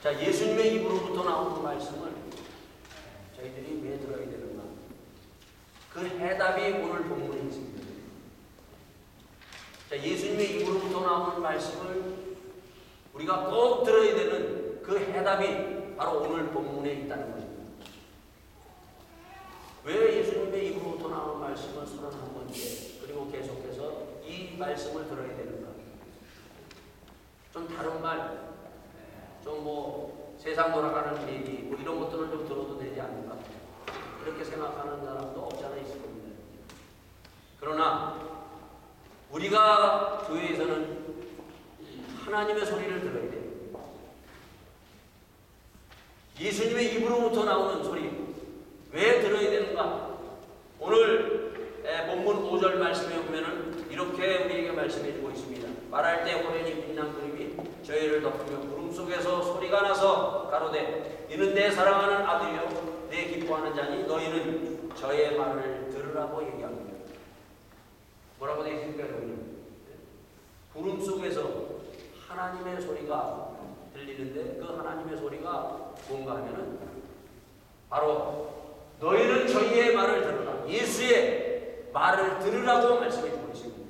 자, 예수님의 입으로부터 나오는 말씀을 저희들이 왜 들어야 되는가? 그 해답이 오늘 본문에 있습니다. 자, 예수님의 입으로부터 나오는 말씀을 우리가 꼭 들어야 되는 그 해답이 바로 오늘 본문에 있다는 것입니다. 왜 예수님의 입으로부터 나오는 말씀을 31번째 그리고 계속해서 이 말씀을 들어야 되는가? 좀 다른 말, 좀 세상 돌아가는 얘기 이런 것들을 좀 들어도 되지 않을까? 이렇게 생각하는 사람도 없지 않아 있을 겁니다. 그러나 우리가 교회에서는 하나님의 소리를 들어야 돼요. 예수님의 입으로부터 나오는 소리 왜 들어야 되는가? 오늘 본문 5절 말씀에 보면은 이렇게 우리에게 말씀해 주고 있습니다. 말할 때 호련히 빛난 구름이 저희를 덮으며 구름 속에서 소리가 나서 가로되 이는 내 사랑하는 아들이요 내 기뻐하는 자니 너희는 저의 말을 들으라고 얘기합니다. 뭐라고 되어 있습니까? 여러분? 구름 속에서 하나님의 소리가 들리는데 그 하나님의 소리가 뭔가 하면은 바로 너희는 저희의 말을 들으라. 예수의 말을 들으라고 말씀해 주고 있습니다.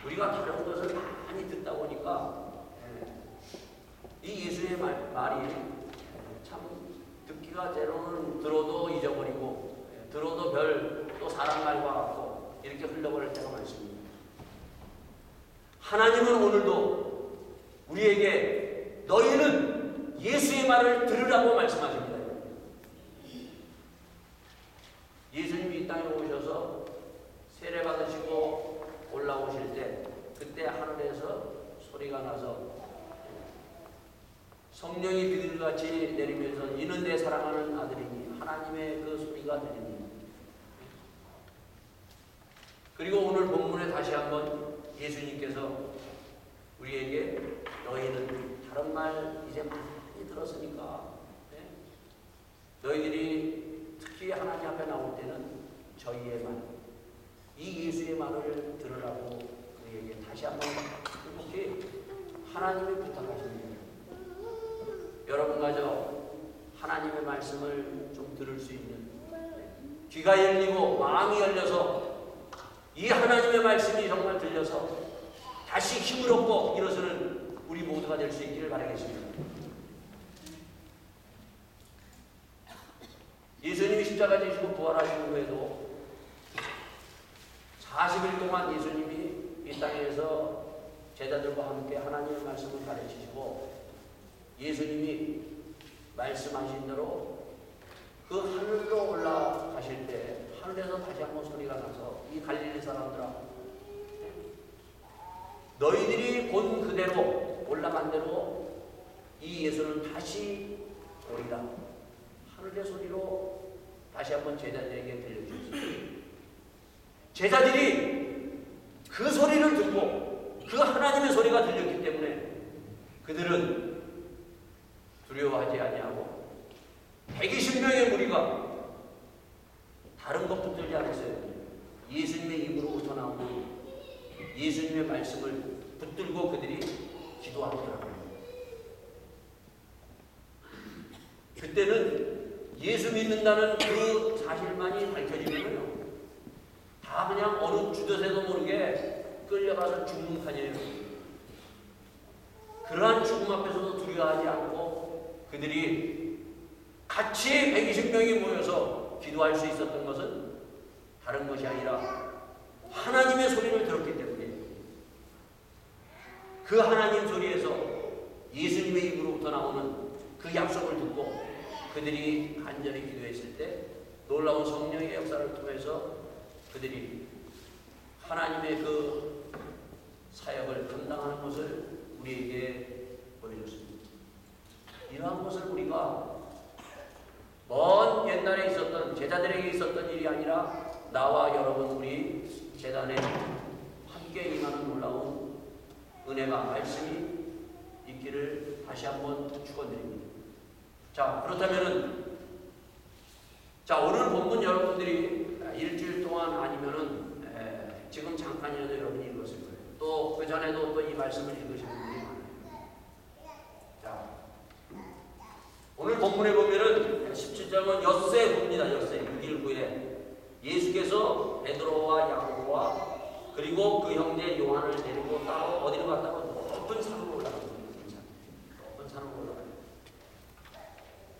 우리가 다른 것을 많이 듣다 보니까 이 예수의 말이 참 듣기가 때로는 들어도 잊어버리고 들어도 또 사람 말과 같고 이렇게 흘러버릴 때가 많습니다. 하나님은 오늘도 우리에게 너희는 예수의 말을 들으라고 말씀하십니다. 예수님이 이 땅에 오셔서 세례 받으시고 올라오실 때 그때 하늘에서 소리가 나서 성령이 비둘기같이 내리면서 이는 내 사랑하는 아들이니 하나님의 그 소리가 들립니다. 그리고 오늘 본문에 다시 한번 예수님께서 우리에게 너희는 다른 말 이제 많이 들었으니까 너희들이 특히 하나님 앞에 나올 때는 저희의 말, 이 예수의 말을 들으라고 우리에게 다시 한번 특히 하나님이 부탁하십니다. 여러분마저 하나님의 말씀을 좀 들을 수 있는 귀가 열리고 마음이 열려서 이 하나님의 말씀이 정말 들려서 다시 힘을 얻고 일어서는 우리 모두가 될 수 있기를 바라겠습니다. 예수님이 십자가 지시고 부활하신 후에도 40일 동안 예수님이 이 땅에서 제자들과 함께 하나님의 말씀을 가르치시고 예수님이 말씀하신 대로 그 하늘로 올라가실 때 하늘에서 다시 한번 소리가 나서 이 갈릴리 사람들아 너희들이 본 그대로 올라간 대로 이 예수는 다시 오리라. 하늘의 소리로 다시 한번 제자들에게 들려주셨습니다. 제자들이 그 소리를 듣고 그 하나님의 소리가 들렸기 때문에 그들은 두려워하지 아니하고 120명의 무리가 다른 것 붙들지 않았어요. 예수님의 입으로부터 나오는 예수님의 말씀을 붙들고 그들이 기도하더라고요. 그때는 예수 믿는다는 그 사실만이 밝혀지면요 다 그냥 어느 주저새도 모르게 끌려가서 죽는 판이에요. 그러한 죽음 앞에서도 두려워하지 않고 그들이 같이 120명이 모여서 기도할 수 있었던 것은 다른 것이 아니라 하나님의 소리를 들었기 때문에 그 하나님 소리에서 예수님의 입으로부터 나오는 그 약속을 듣고 그들이 간절히 기도했을 때 놀라운 성령의 역사를 통해서 그들이 하나님의 그 사역을 감당하는 것을 우리에게 보여줬습니다. 이러한 것을 우리가 먼 옛날에 있었던 제자들에게 있었던 일이 아니라 나와 여러분 우리 재단에 함께 임하는 놀라운 은혜가 말씀이 있기를 다시 한번 축원드립니다. 자, 그렇다면은 오늘 본문 여러분들이 일주일 동안 아니면은 지금 잠깐이라도 여러분이 읽었을 거예요. 또 그 전에도 또 이 말씀을 읽으신 분들이 많아요. 오늘 본문에 보면은 17절은 엿새 후입니다. 엿새 6일 후에 예수께서 베드로와 야고보와 그리고 그 형제 요한을 데리고 따로 어디로 갔다고? 높은 산으로 올라갑니다. 높은 산으로 올라가요.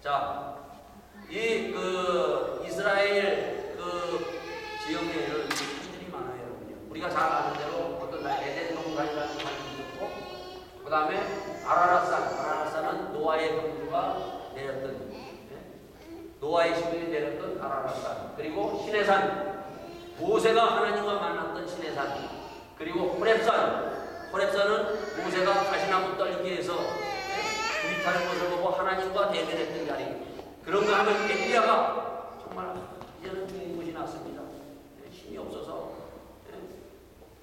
자, 이 이스라엘 지역 내에는 산들이 많아요, 여러분요. 우리가 잘 아는 대로 어떤 날 에덴 동산이라는 산이 있고, 그 다음에 아라랏산은 노아의 형제가 내렸던, 노아의 시민이 내렸던 아라랏산, 그리고 시내산, 모세가 하나님과 만났던 시내산, 그리고 호렙산은 모세가 가시나무 떨기에서 불타는 것을 보고 하나님과 대면했던 자리. 그런가 하면 엘리야가 정말 이제는 죽는 것이 났습니다. 힘이 없어서.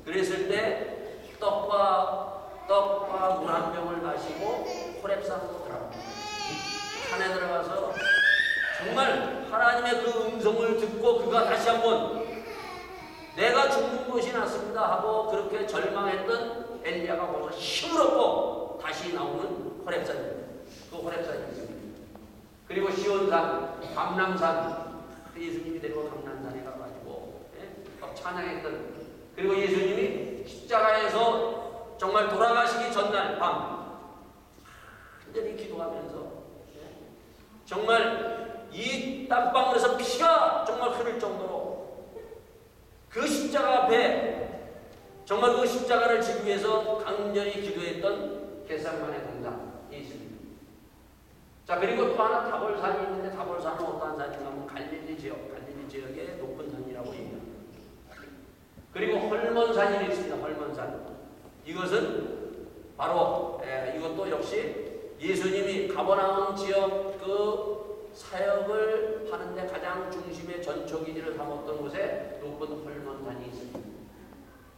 그랬을 때 떡과 물 한 병을 마시고 호렙산으로 들어갑니다. 산에 들어가서 정말 하나님의 그 음성을 듣고 그가 다시 한번 내가 죽는 것이 낫습니다 하고 그렇게 절망했던 엘리야가 벌써 힘을 얻고 다시 나오는 호렙산입니다. 그 호렙산이 있습니다. 그리고 시온산, 감람산, 예수님이 데리고 감람산에 가가지고 찬양했던, 그리고 예수님이 십자가에서 정말 돌아가시기 전날 밤 완전히 기도하면서 정말 이 땀방울에서 피가 정말 흐를 정도로 그 십자가 앞에 정말 그 십자가를 지기 위해서 강렬히 기도했던 겟세마네 동산이 있습니다. 자, 그리고 또 하나 다볼산이 있는데 다볼산은 어떠한 산인가 하면 갈릴리 지역의 높은 산이라고 얘기합니다. 그리고 헐몬산이 있습니다. 헐몬산. 이것은 바로 이것도 역시 예수님이 가버나움 지역 그 사역을 하는데 가장 중심의 전초기지를 삼았던 곳에 높은 헐몬산이 있습니다.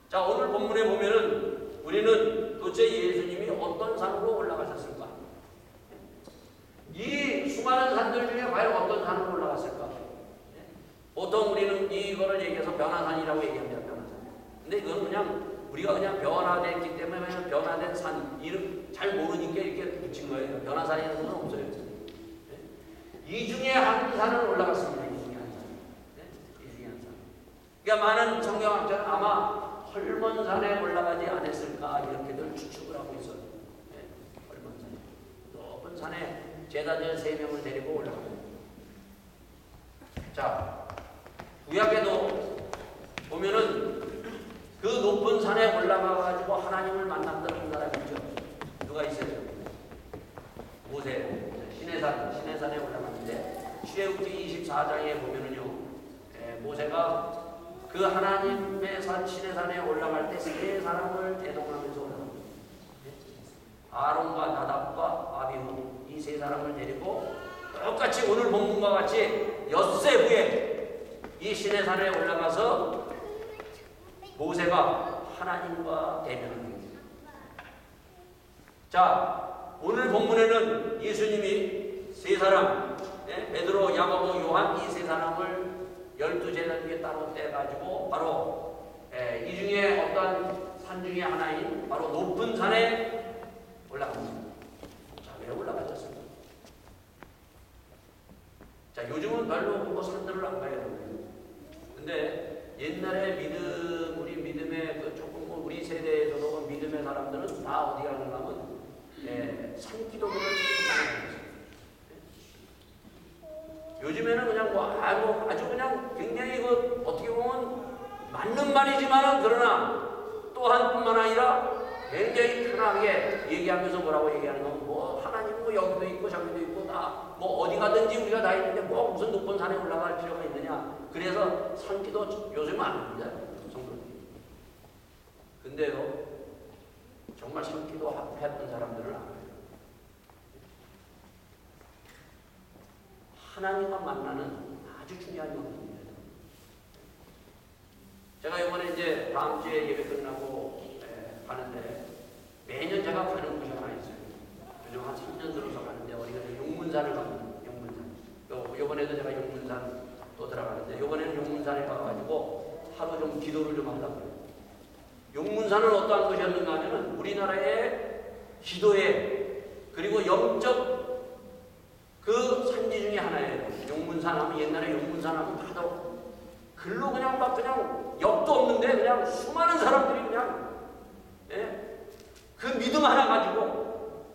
자, 오늘 본문에 보면은 우리는 도대체 예수님이 어떤 산으로 올라가셨을까? 이 수많은 산들 중에 과연 어떤 산으로 올라갔을까? 보통 우리는 이거를 얘기해서 변화산이라고 얘기합니다. 변화산. 근데 이건 그냥 우리가 그냥 변화됐기 때문에 그냥 변화된 산 이름 잘 모르니까 이렇게 붙인 거예요. 변화산이라는 건 없어요. 이 중에 한 산을 올라갔습니다. 이 중에 한 산. 이 중에 한 산. 그러니까 많은 성경학자는 아마 헐몬산에 올라가지 않았을까 이렇게들 추측을 하고 있어요. 헐몬산. 높은 산에 제자들 3명을 데리고 올라갑니다. 자, 구약에도 보면은 그 높은 산에 올라가가지고 하나님을 만났던 한 사람이 있죠. 누가 있어요? 모세. 시내산에 올라갔는데 출애굽기 24장에 보면은요, 모세가 그 하나님의 산 시내산에 올라갈 때 3사람을 대동하면서 올라갑니다. 아론과 나답과 아비후 이 3사람을 데리고 똑같이 오늘 본문과 같이 엿새 후에 이 시내산에 올라가서 모세가 하나님과 대면합니다. 자, 오늘 본문에는 예수님이 3사람, 베드로, 야고보, 요한 이 3사람을 12제자 중에 따로 떼가지고 바로 이 중에 어떤 산 중에 하나인 바로 높은 산에 올라갑니다. 자, 왜 올라가셨습니까? 자, 요즘은 별로 뭐 산들을 안 가요. 근데 옛날에 우리 믿음의 조금 우리 세대에서도 믿음의 사람들은 다 어디 가는가 하면 산기도들을 많이 하고 있어요. 요즘에는 그냥 아주 그냥 굉장히 어떻게 보면 맞는 말이지만은 그러나 또한 뿐만 아니라 굉장히 편하게 얘기하면서 뭐라고 얘기하는 건 뭐 하나님 뭐 여기도 있고 저기도 있고 다 뭐 어디 가든지 우리가 다 있는데 뭐 무슨 높은 산에 올라갈 필요가 있느냐. 그래서 산기도 요즘은 안 합니다. 성도들이. 근데요, 정말 산기도 했던 사람들은 안 해요. 하나님과 만나는 아주 중요한 것입니다. 제가 이번에 이제 다음 주에 예배 끝나고 가는데 매년 제가 가는 곳이 하나 있어요. 요즘 한 3년 들어서 가는데 어디가 용문산을 갑니다. 용문산. 요번에도 제가 용문산 또 들어가는데 요번에는 용문산에 가가지고 하루 좀 기도를 좀 하려고요. 용문산은 어떠한 것이었는가 하면은 우리나라의 기도에 그리고 영적 그 산지 중에 하나예요. 용문산 하면 옛날에 용문산 하면 바로 글로 그냥 막 그냥 역도 없는데 그냥 수많은 사람들이 그냥 그 믿음 하나 가지고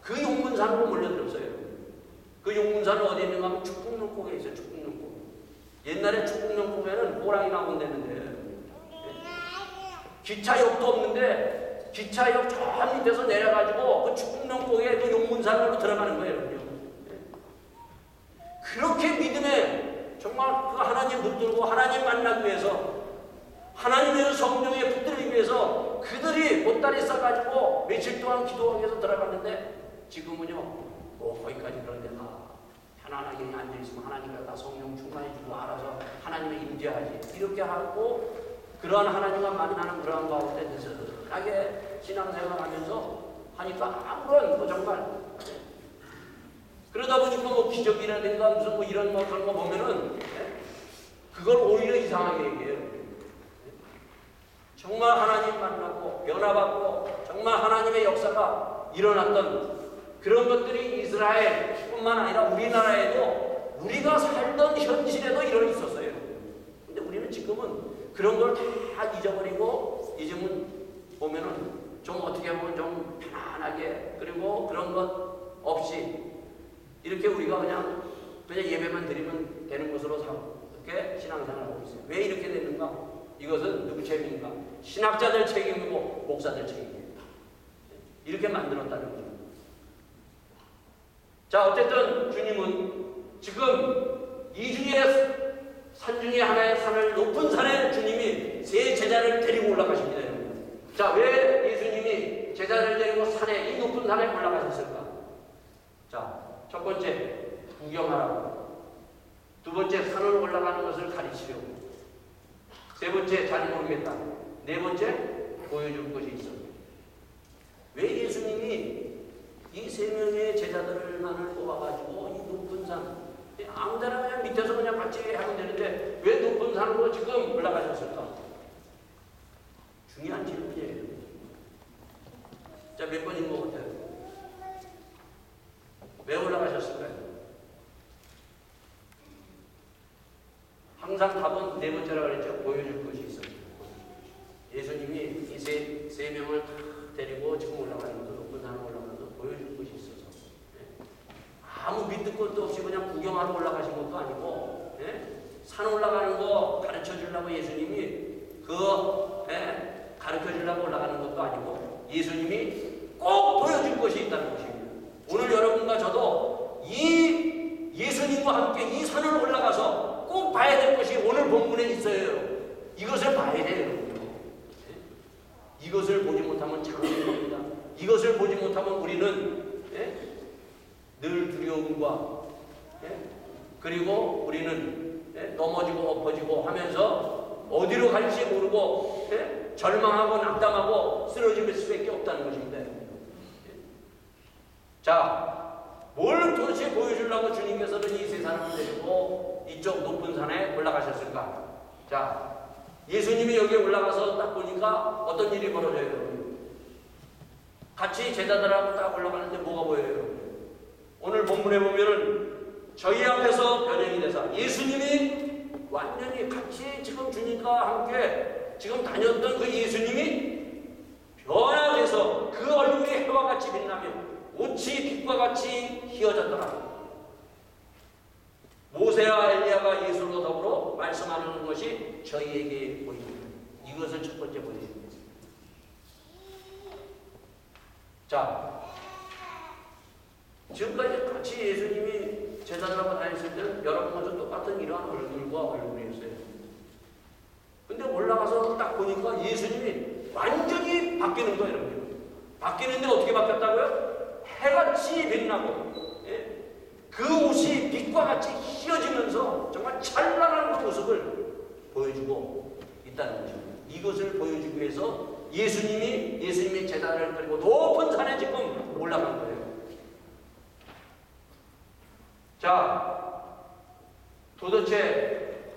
그 용문산으로 몰려들었어요. 그 용문산은 어디 있는가 하면 축복릉곡에 있어요. 축복릉곡. 옛날에 축복릉곡에는 호랑이 나온다는데 기차역도 없는데 기차역 저 밑에서 내려가지고 그 축복릉곡에 그 용문산으로 들어가는 거예요. 그렇게 믿음에 정말 그 하나님 붙들고 하나님 만나기 위해서 하나님의 성령에 붙들기 위해서 그들이 보따리 싸가지고 며칠 동안 기도하기 위해서 들어갔는데 지금은요 뭐 거기까지 그런데 다 편안하게 앉아있으면 하나님과 다 성령 충만해주고 알아서 하나님의 임재하지 이렇게 하고 그러한 하나님과 만나는 그러한 가운데 느슨하게 신앙생활하면서 하니까 아무런 뭐 정말 그러다 보니까 뭐 기적이라든가 무슨 뭐 이런 뭐 그런 거 보면은 그걸 오히려 이상하게 얘기해요. 정말 하나님 만나고 변화받고 정말 하나님의 역사가 일어났던 그런 것들이 이스라엘뿐만 아니라 우리나라에도 우리가 살던 현실에도 일어 있었어요. 근데 우리는 지금은 그런 걸 다 잊어버리고 이제는 보면은 좀 어떻게 보면 좀 편안하게 그리고 그런 것 없이 이렇게 우리가 그냥 예배만 드리면 되는 것으로 이렇게 신앙생활을 하고 있어요. 왜 이렇게 되는가? 이것은 누구 책임인가? 신학자들 책임이고 목사들 책임입니다. 이렇게 만들었다는 거죠. 자, 어쨌든 주님은 지금 이 중에 산 중에 하나의 산을 높은 산에 주님이 세 제자를 데리고 올라가십니다. 자, 왜 예수님이 제자를 데리고 산에 이 높은 산에 올라가셨을까? 자, 첫 번째 구경하라고, 두 번째 산을 올라가는 것을 가르치려고, 세 번째 잘 모르겠다, 네 번째 보여줄 것이 있어. 왜 예수님이 이 세 명의 제자들만을 뽑아가지고 이 높은 산, 아무데나 그냥 밑에서 그냥 같이 하면 되는데 왜 높은 산으로 지금 올라가셨을까? 중요한 질문이에요. 자, 몇 번인 것 같아요? 왜 올라가셨을까요? 항상 답은 네 번째라고 그랬죠. 보여줄 것이 있어요. 예수님이 이 세 명을 다 데리고 지금 올라가는 것도 높은 산으로 올라가는 것도 보여줄 것이 있어서 아무 밑도 끝도 없이 그냥 구경하러 올라가신 것도 아니고 산 올라가는 거 가르쳐 주려고 예수님이 가르쳐 주려고 올라가는 것도 아니고 예수님이 꼭 보여줄 것이 있다는 것입니다. 오늘 여러분과 저도 이 예수님과 함께 이 산을 올라가서 꼭 봐야 될 것이 오늘 본문에 있어요. 이것을 봐야 돼요. 이것을 보지 못하면 장애입니다. 이것을 보지 못하면 우리는 늘 두려움과 그리고 우리는 넘어지고 엎어지고 하면서 어디로 갈지 모르고 절망하고 낙담하고 쓰러질 수밖에 없다는 것입니다. 자, 뭘 도대체 보여주려고 주님께서는 이 세 사람을 데리고 이쪽 높은 산에 올라가셨을까? 자, 예수님이 여기에 올라가서 딱 보니까 어떤 일이 벌어져요? 같이 제자들하고 딱 올라가는데 뭐가 보여요? 오늘 본문에 보면은 저희 앞에서 변형이 돼서 예수님이 완전히 같이 지금 주님과 함께 지금 다녔던 그 예수님이 변화돼서 그 얼굴이 해와 같이 빛나며 옷이 빛과 같이 휘어졌더라. 모세와 엘리야가 예수로 더불어 말씀하는 것이 저희에게 보입니다. 이것을 첫 번째 보여줍니다. 자, 지금까지 같이 예수님이 제자들하고 다녔을 때는 여러분과 똑같은 이러한 얼굴과 얼굴이었어요. 근데 올라가서 딱 보니까 예수님이 완전히 바뀌는 거예요. 바뀌는데 어떻게 바뀌었다고요? 해같이 빛나고 그 옷이 빛과 같이 휘어지면서 정말 찬란한 그 모습을 보여주고 있다는 것입니다. 이것을 보여주기 위해서 예수님이 제자를 끌고 높은 산에 지금 올라간 거예요. 자, 도대체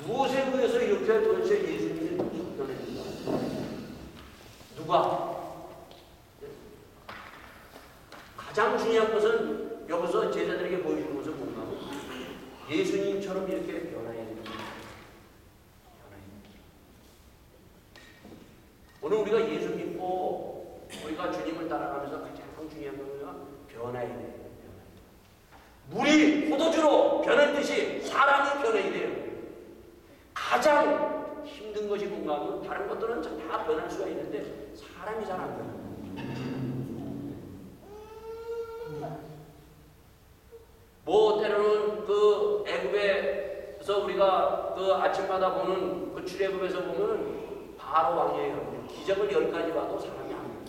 무엇에 의해서 이렇게 도대체 예수님이 변했는가? 누가? 가장 중요한 것은 예수님처럼 이렇게 변화해야 됩니다. 오늘 우리가 예수 믿고 우리가 주님을 따라가면서 가장 중요한 건 우리가 변화해야 돼요. 물이 포도주로 변했듯이 사람이 변해야 돼요. 가장 힘든 것이 뭔가 하면 다른 것들은 다 변할 수가 있는데 사람이 잘 안 변해요. 뭐 때로는 그 애굽에서 우리가 그 아침마다 보는 그 출애굽에서 보면은 바로 왕이에요. 기적을 10가지 봐도 사람이 안 변해요.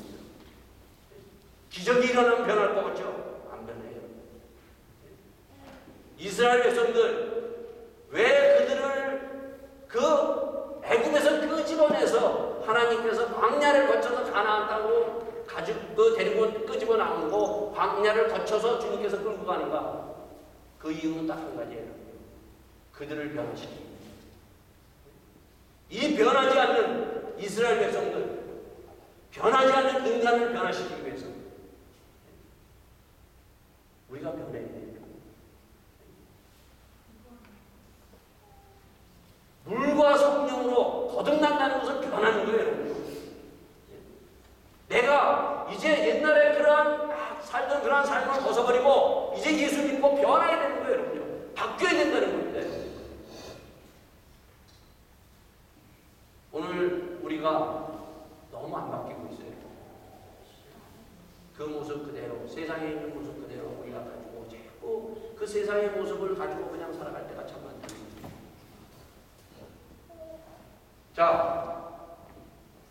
기적이 일어나면 변할 것 같죠? 안 변해요. 이스라엘 백성들 왜 그들을 그 애굽에서 끄집어내서 하나님께서 광야를 거쳐서 가나안 땅으로 데리고 끄집어 나오고 광야를 거쳐서 주님께서 끌고 가는가? 그 이유는 딱 한 가지예요. 그들을 변화시킵니다. 이 변하지 않는 이스라엘 백성들, 변하지 않는 인간을 변화시키기 위해서 우리가 변해야 돼요. 물과 성령으로 거듭난다는 것을 변하는 거예요, 여러분. 내가 이제 옛날에 살던 그러한 삶을 벗어버리고 이제 예수 믿고 변해야 되는 거예요, 여러분. 바뀌어야 된다는 건데. 오늘 우리가 너무 안 바뀌고 있어요. 그 모습 그대로, 세상에 있는 모습 그대로 우리가 가지고 자꾸 그 세상의 모습을 가지고 그냥 살아갈 때가 참 많다. 자,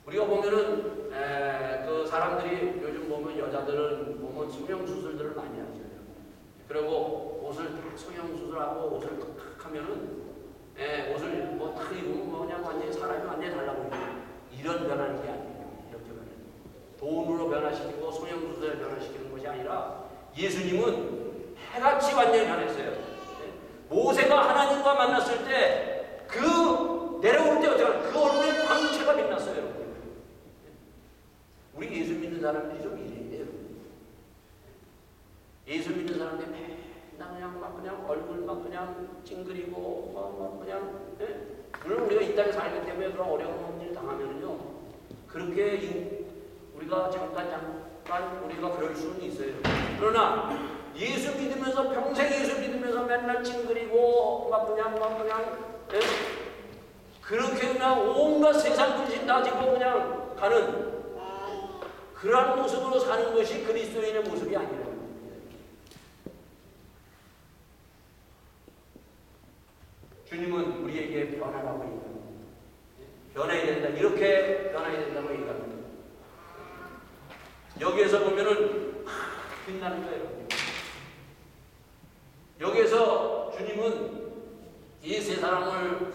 우리가 보면은 그 사람들이 요즘 보면 여자들은 보면 성형수술들을 많이 하죠. 그리고 옷을 다 성형수술하고 옷을 탁 하면은 옷을 뭐 탁 입으면 뭐 그냥 완전히 사람이 완전히 달라 보이죠. 이런 변하는 게 아니에요. 이렇게 변하는 돈으로 변화시키고 성형수술을 변화시키는 것이 아니라 예수님은 해같이 완전히 변했어요. 모세가 하나님과 만났을 때 내려올 때 어떻게 하나? 그 얼굴에 광채가 빛났어요, 여러분. 우리 예수 믿는 사람들이 좀 이래야 돼요. 예수 믿는 사람들이 맨날 그냥 얼굴 그냥 찡그리고 그냥 물론 우리가 이 땅에 살기 때문에 그런 어려운 일 당하면요 그렇게 우리가 잠깐 우리가 그럴 수는 있어요. 그러나 예수 믿으면서 평생 예수 믿으면서 맨날 찡그리고 그냥 그렇게 그냥 온갖 세상 근심 따지고 그냥 가는 그러한 모습으로 사는 것이 그리스도인의 모습이 아니에요. 주님은 우리에게 변화라고 얘기합니다. 변해야 된다. 이렇게 변해야 된다고 얘기합니다. 여기에서 보면은 빛나는 거예요. 여기에서 주님은 이 세 사람을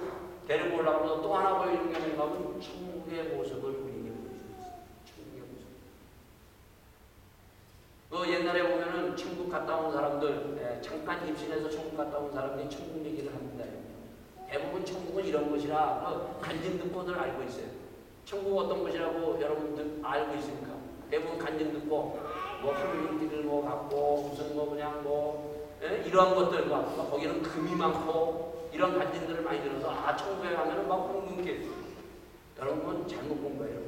데리고 올라가면서 또 하나 보여주는 게 뭔가 하면 천국의 모습을 우리에게 보여줍니다. 천국의 모습. 그 옛날에 보면은 천국 갔다 온 사람들, 잠깐 입신해서 천국 갔다 온 사람들이 천국 얘기를 합니다. 대부분 천국은 이런 것이라 간증 듣고들 알고 있어요. 천국 어떤 것이라고 여러분들 알고 있습니까? 대부분 간증 듣고 뭐 하늘길을 뭐 갖고 무슨 뭐 그냥 이러한 것들과 거기는 금이 많고 이런 간증들을 많이 들어서 천국에 가면은 막 황금길. 여러분 잘못 본 거예요.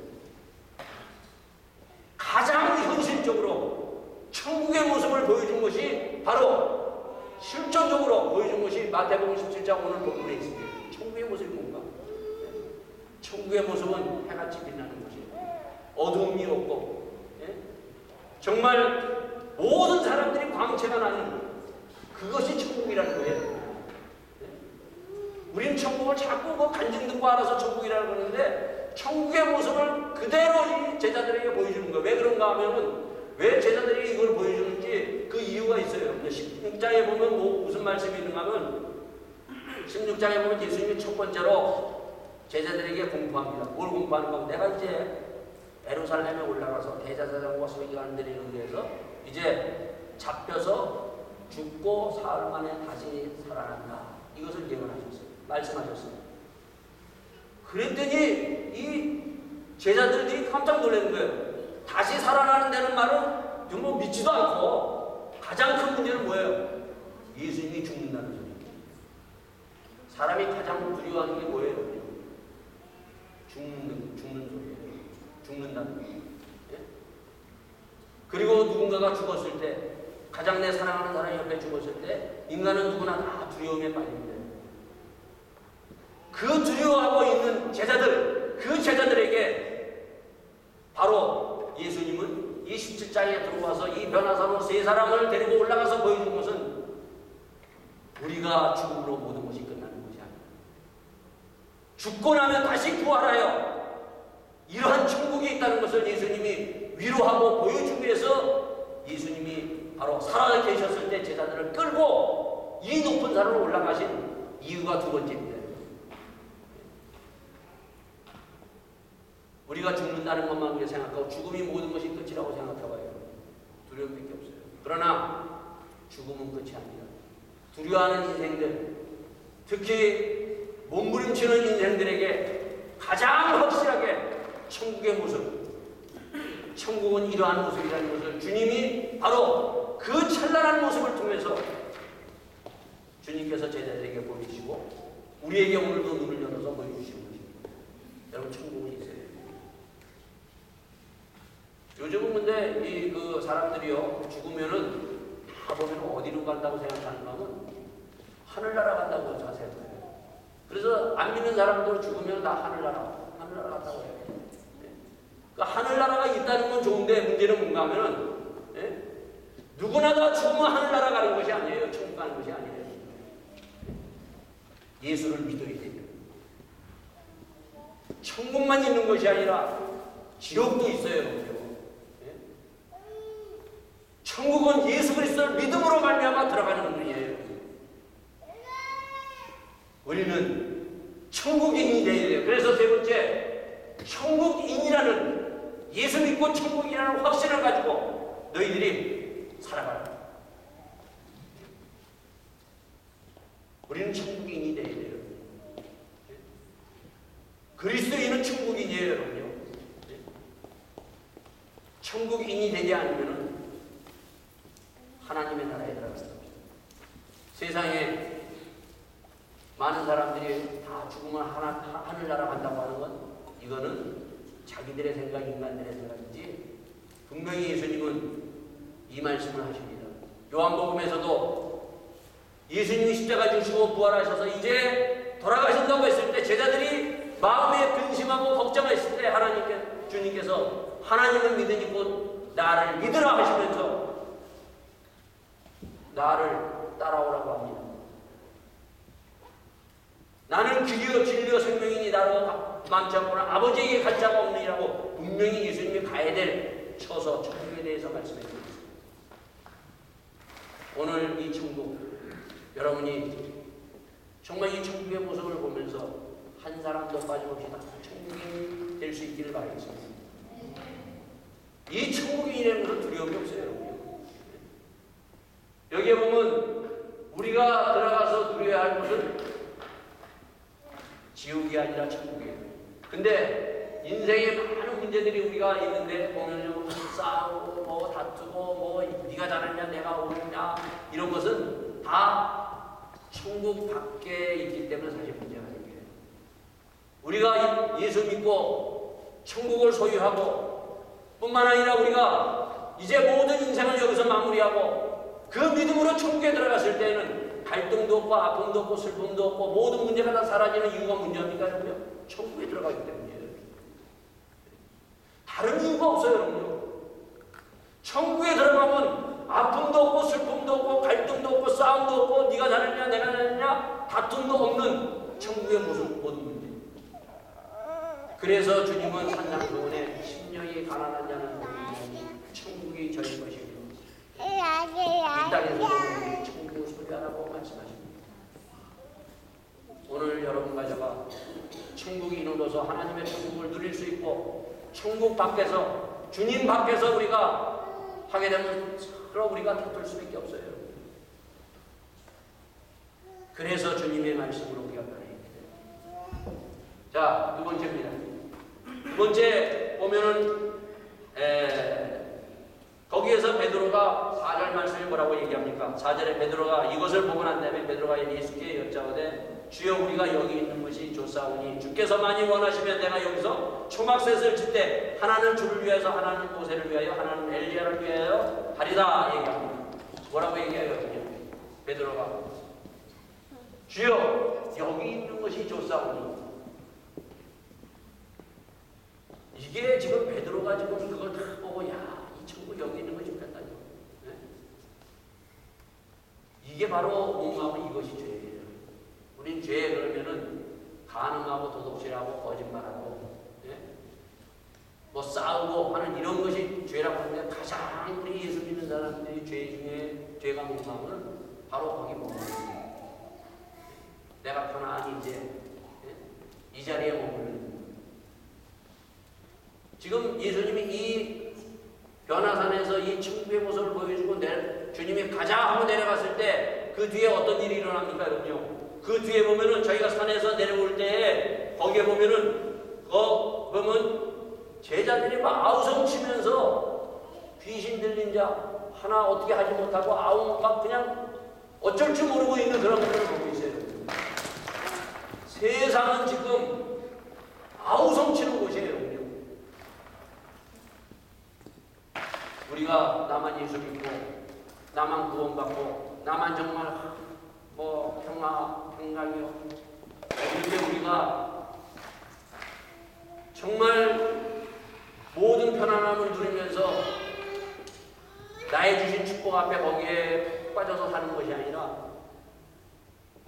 가장 현실적으로 천국의 모습을 보여준 것이 바로 실존적으로 보여준 것이 마태복음 17장 오늘 본문에 있습니다. 천국의 모습이 뭔가? 천국의 모습은 해같이 빛나는 것이에요. 어두움이 없고 정말 모든 사람들이 광채가 나는 그것이 천국이라는 거예요. 우리는 천국을 자꾸 간증 듣고 알아서 천국이라고 그러는데 천국의 모습을 그대로 이 제자들에게 보여주는 거예요. 왜 그런가 하면은 왜 제자들이 이걸 보여주는지 그 이유가 있어요. 16장에 보면 무슨 말씀이 있는가 하면 16장에 보면 예수님이 첫 번째로 제자들에게 공부합니다. 뭘 공부하는가 하면 내가 이제 예루살렘에 올라가서 대제사장과 서기관들에 의해서 이제 잡혀서 죽고 사흘 만에 다시 살아난다. 이것을 예언하셨어요. 말씀하셨어요. 그랬더니 이 제자들이 깜짝 놀라는 거예요. 다시 살아나는다는 말은 정말 믿지도 않고 가장 큰 문제는 뭐예요? 예수님이 죽는다는 소리. 사람이 가장 두려워하는 게 뭐예요? 죽는 소리예요. 죽는다는 거. 예? 그리고 누군가가 죽었을 때, 가장 내 사랑하는 사람이 옆에 죽었을 때 인간은 누구나 다 두려움에 빠집니다. 그 두려워하고 있는 제자들, 그 제자들에게 바로 예수님은 이 17장에 들어와서 이 변화사로 세 사람을 데리고 올라가서 보여준 것은 우리가 죽음으로 모든 것이 끝나는 것이 아니다. 죽고 나면 다시 부활하여 이러한 천국이 있다는 것을 예수님이 위로하고 보여주기 위해서 예수님이 바로 살아 계셨을 때 제자들을 끌고 이 높은 산으로 올라가신 이유가 두 번째입니다. 우리가 죽는다는 것만 우리가 생각하고 죽음이 모든 것이 끝이라고 생각해봐요. 두려움밖에 없어요. 그러나 죽음은 끝이 아니라 두려워하는 인생들, 특히 몸부림치는 인생들에게 가장 확실하게 천국의 모습, 천국은 이러한 모습이라는 것을 주님이 바로 그 찬란한 모습을 통해서 주님께서 제자들에게 보여주시고 우리에게 오늘도 눈을 열어서 보여주시는 것입니다. 여러분, 천국은 있어요. 요즘은 근데 그 사람들이요, 죽으면은 다 보면 어디로 간다고 생각하는가 하면 하늘나라 간다고 생각해요. 그래서 안 믿는 사람들 죽으면 다 하늘나라 간다고 해요. 그 하늘나라가 있다는 건 좋은데 문제는 뭔가 하면은, 예? 누구나 다 죽으면 하늘나라 가는 것이 아니에요. 천국 가는 것이 아니에요. 예수를 믿어야 돼요. 천국만 있는 것이 아니라 지옥도 있어요. 천국은 예수 그리스도를 믿음으로 말미암아 들어가는 문이에요. 우리는 천국인이 되어야 돼요. 그래서 세 번째, 천국인이라는, 예수 믿고 천국이라는 확신을 가지고 너희들이 살아가라. 우리는 천국인이 되어야 돼요. 그리스도인은 천국인이에요, 여러분요. 천국인이 되지 않으면 하나님의 나라에 들어갔습니다. 세상에 많은 사람들이 다 죽으면 하늘나라 간다고 하는 건 이거는 자기들의 생각, 인간들의 생각이지 분명히 예수님은 이 말씀을 하십니다. 요한복음에서도 예수님이 십자가 지시고 부활하셔서 이제 돌아가신다고 했을 때 제자들이 마음에 근심하고 걱정했을 때 주님께서 하나님을 믿으니 곧 나를 믿으라 하시면서 나를 따라오라고 합니다. 나는 길이요 진리요 생명이니 나로 망치 않고는 아버지에게 갈 자가 없느니라고 분명히 예수님이 가야 될 처서 천국에 대해서 말씀해 주셨습니다. 오늘 이 천국, 여러분이 정말 이 천국의 모습을 보면서 한 사람도 빠짐없이 다 천국이 될 수 있기를 바라겠습니다. 이 천국이라는 것은 두려움이 없어요. 여기에 보면 우리가 들어가서 누려야 할 것은 지옥이 아니라 천국이에요. 근데 인생에 많은 문제들이 우리가 있는데 보면요, 싸우고 뭐 다투고 뭐 네가 잘하냐 내가 옳으냐 이런 것은 다 천국 밖에 있기 때문에 사실 문제가 생겨요. 우리가 예수 믿고 천국을 소유하고 뿐만 아니라 우리가 이제 모든 인생을 여기서 마무리하고 그 믿음으로 천국에 들어갔을 때는 갈등도 없고 아픔도 없고 슬픔도 없고 모든 문제가 다 사라지는 이유가 문제입니까? 여러분? 천국에 들어가기 때문이에요. 다른 이유가 없어요. 여러분. 천국에 들어가면 아픔도 없고 슬픔도 없고 갈등도 없고 싸움도 없고 네가 잘했냐 내가 잘했냐 다툼도 없는 천국의 모든 문제. 그래서 주님은 산상수훈에 심령이 가난한 자는 천국이 저희 것이며 이 땅에서도 천국을 소유하라고 말씀하십니다. 오늘 여러분과 제가 천국이 이루어서 하나님의 천국을 누릴 수 있고 천국 밖에서 주님 밖에서 우리가 하게 되면 서로 우리가 다툴 수밖에 없어요. 그래서 주님의 말씀으로 우리가 변해야 돼요. 자, 두 번째입니다. 두 번째 보면은 거기에서 베드로가 4절 말씀에 뭐라고 얘기합니까? 4절에 베드로가 이것을 보고 난 다음에 베드로가 예수께 여짜오되 주여 우리가 여기 있는 것이 좋사오니 주께서 많이 원하시면 내가 여기서 초막셋을 짓되 하나는 주를 위하여서 하나는 모세를 위하여 하나는 엘리야를 위하여 하리다 얘기합니다. 뭐라고 얘기해요? 베드로가 주여 여기 있는 것이 좋사오니 이게 지금 베드로가 지금 그걸 다 보고 야 이 천국 여기 있는 것이 좋겠다. 네? 이게 바로 몸하고 이것이 죄예요. 우린 죄 그러면은 간음하고 도둑질하고 거짓말하고 네? 뭐 싸우고 하는 이런 것이 죄라고 하는데 가장 우리 예수 믿는 사람들이 죄 중에 죄가 몸하고는 바로 거기 머무르는 내가 편안히 이제 네? 이 자리에 머무르는 지금 예수님이 이 변화산에서 이 천국의 모습을 보여주고 주님이 가자 하고 내려갔을 때 그 뒤에 어떤 일이 일어납니까 여러분요? 그 뒤에 보면은 저희가 산에서 내려올 때 거기에 보면은 보면 제자들이 막 아우성 치면서 귀신 들린 자 하나 어떻게 하지 못하고 아우 막 그냥 어쩔 줄 모르고 있는 그런 것들을 보고 있어요. 세상은 지금 아우성 치는 곳이에요. 우리가 나만 예수 믿고 나만 구원받고 나만 정말 뭐 평강이요 이렇게 우리가 정말 모든 편안함을 누리면서 나의 주신 축복 앞에 거기에 빠져서 사는 것이 아니라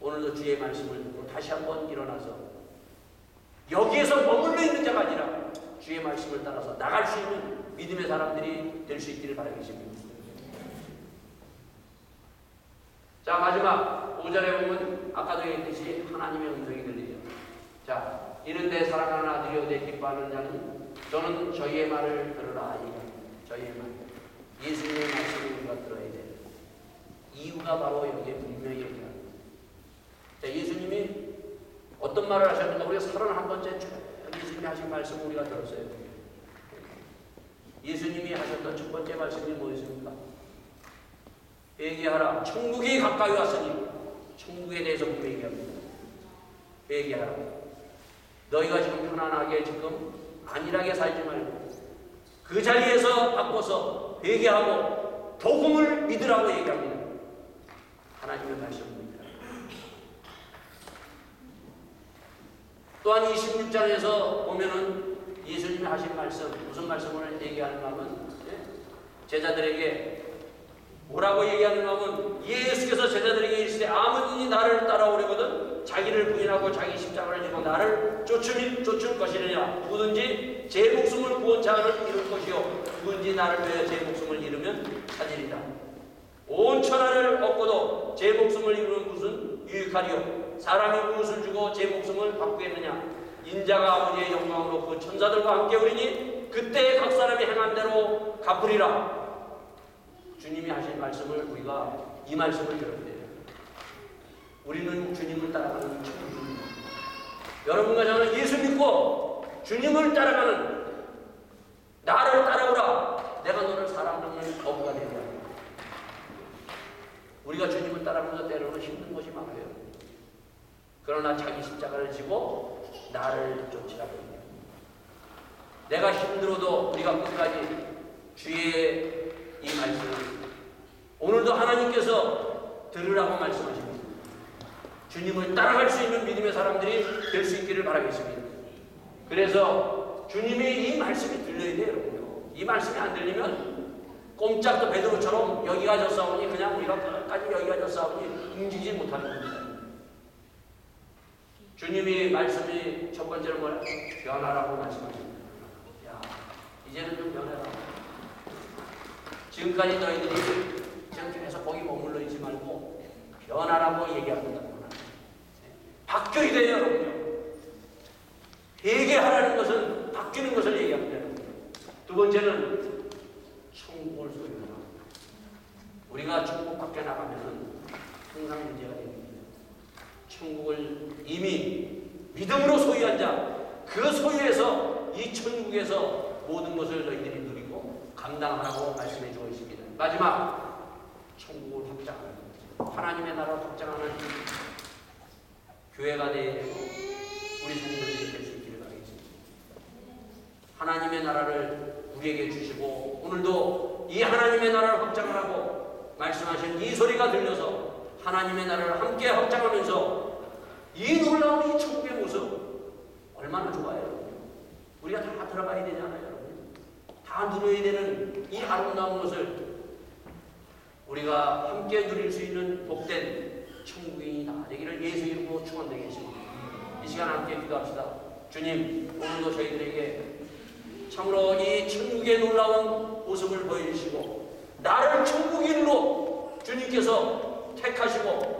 오늘도 주의 말씀을 듣고 다시 한번 일어나서 여기에서 머물러 있는 자가 아니라 주의 말씀을 따라서 나갈 수 있는 믿음의 사람들이 될 수 있기를 바라겠습니다. 자, 마지막 5절에 보면 아까도 얘기했듯이 하나님의 음성이 들리죠. 자, 이는데 사랑하는 아들이 오되 기뻐하는 자는 저는 저희의 말을 들으라. 저희의 말. 예수님의 말씀을 우리가 들어야 돼. 이유가 바로 여기에 분명히 얘기합니다. 자, 예수님이 어떤 말을 하셨는가? 우리가 31번째 예수님이 하신 말씀을 우리가 들었어요. 예수님이 하셨던 첫 번째 말씀이 뭐였습니까? 회개하라. 천국이 가까이 왔으니 천국에 대해서 얘기합니다. 회개하라. 너희가 지금 편안하게 지금 안일하게 살지 말고 그 자리에서 바꿔서 회개하고 복음을 믿으라고 얘기합니다. 하나님의 말씀입니다. 또한 26장에서 보면은 예수님이 하신 말씀, 무슨 말씀을 얘기하는가 하면 제자들에게 뭐라고 얘기하는가 하면 예수께서 제자들에게 이르시되 아무든지 나를 따라오려거든 자기를 부인하고 자기 십자가를 지고 나를 쫓을 것이느냐. 누구든지 제 목숨을 구원자를 이룰 것이요 누구든지 나를 위하여 제 목숨을 잃으면 찾으리라. 온 천하를 얻고도 제 목숨을 잃으면 무슨 유익하리요. 사람이 무엇을 주고 제 목숨을 바꾸겠느냐. 인자가 아버지의 영광으로 그 천사들과 함께 오리니 그때 각 사람이 행한 대로 갚으리라. 주님이 하신 말씀을 우리가 이 말씀을 들어야 돼요. 우리는 주님을 따라가는 천국입니다. 여러분과 저는 예수 믿고 주님을 따라가는 나를 따라오라. 내가 너를 사랑하는 어부가 되리라. 우리가 주님을 따라가면서 때로는 힘든 것이 많아요. 그러나 자기 십자가를 지고 나를 쫓으라고 합니다. 내가 힘들어도 우리가 끝까지 주의 이 말씀을 오늘도 하나님께서 들으라고 말씀하십니다. 주님을 따라갈 수 있는 믿음의 사람들이 될 수 있기를 바라겠습니다. 그래서 주님의 이 말씀이 들려야 돼요, 여러분요. 이 말씀이 안 들리면 꼼짝도 베드로처럼 여기 가서 싸우니 그냥 우리가 끝까지 여기 가서 싸우니 움직이지 못하는 겁니다. 주님이 말씀이 첫 번째로 뭐야? 변화라고 말씀하십니다. 야, 이제는 좀 변해라. 지금까지 너희들이 지금 계속 거기 머물러 있지 말고 변화라고 얘기합니다. 바뀌어야 돼요, 여러분요. 회개하라는 것은 바뀌는 것을 얘기합니다. 두 번째는 천국을 소유하라. 우리가 천국 밖에 나가면은 항상 문제가 됩니다. 천국을 이미 믿음으로 소유한 자, 그 소유에서 이 천국에서 모든 것을 너희들이 누리고 감당하라고 말씀해 주고 있습니다. 마지막 천국을 확장하는 하나님의 나라를 확장하는 교회가 되어야 되고 우리 성도들이 될 수 있기를 바라겠습니다. 하나님의 나라를 우리에게 주시고 오늘도 이 하나님의 나라를 확장하라고 말씀하신 이 소리가 들려서 하나님의 나라를 함께 확장하면서 이 놀라운 이 천국의 모습 얼마나 좋아요. 우리가 다 들어가야 되잖아요, 여러분. 다 누려야 되는 이 아름다운 것을 우리가 함께 누릴 수 있는 복된 천국이 다 되기를 예수 이름으로 축원드리겠습니다. 이 시간 함께 기도합시다. 주님, 오늘도 저희들에게 참으로 이 천국의 놀라운 모습을 보여주시고 나를 천국인으로 주님께서 택하시고